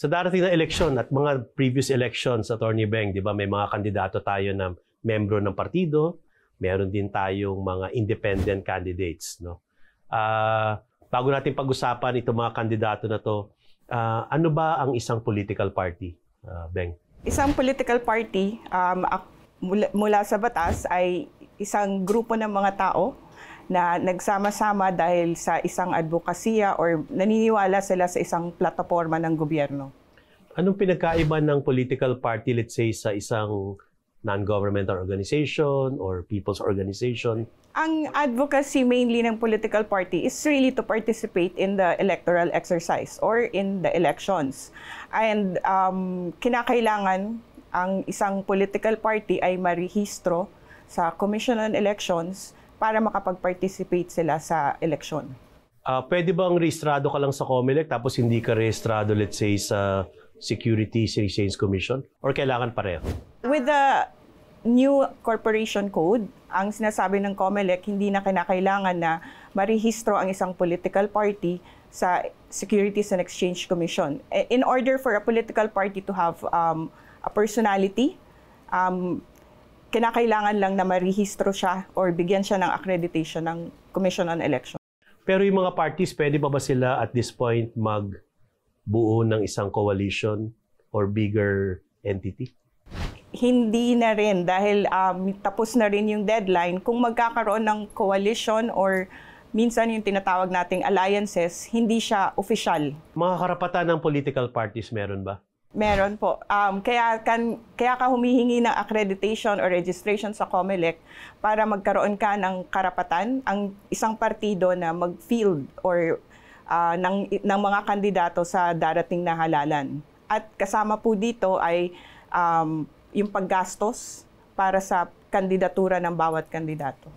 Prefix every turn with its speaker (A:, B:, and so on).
A: Sa darating na eleksyon at mga previous elections, Attorney Beng, di ba, may mga kandidato tayo na membro ng partido, meron din tayong mga independent candidates, no? Bago natin pag-usapan itong mga kandidato na to, ano ba ang isang political party, Beng?
B: Isang political party, mula sa batas, ay isang grupo ng mga tao na nagsama-sama dahil sa isang advokasya or naniniwala sila sa isang plataforma ng gobyerno.
A: Anong pinagkaiba ng political party, let's say, sa isang non-governmental organization or people's organization?
B: Ang advocacy mainly ng political party is really to participate in the electoral exercise or in the elections. And kinakailangan ang isang political party ay marehistro sa Commission on Elections para makapag-participate sila sa eleksyon.
A: Pwede bang rehistrado ka lang sa COMELEC tapos hindi ka rehistrado, let's say, sa Securities and Exchange Commission? Or kailangan pareho?
B: With the new corporation code, ang sinasabi ng COMELEC, hindi na kinakailangan na marehistro ang isang political party sa Securities and Exchange Commission. In order for a political party to have a personality, kinakailangan lang na marehistro siya or bigyan siya ng accreditation ng Commission on Election.
A: Pero yung mga parties, pwede ba sila at this point magbuo ng isang coalition or bigger entity?
B: Hindi na rin dahil tapos na rin yung deadline. Kung magkakaroon ng coalition or minsan yung tinatawag nating alliances, hindi siya official.
A: Mga karapatan ng political parties meron ba?
B: Meron po. Kaya ka humihingi ng accreditation or registration sa COMELEC para magkaroon ka ng karapatan ang isang partido na mag-field or ng mga kandidato sa darating na halalan. At kasama po dito ay yung paggastos para sa kandidatura ng bawat kandidato.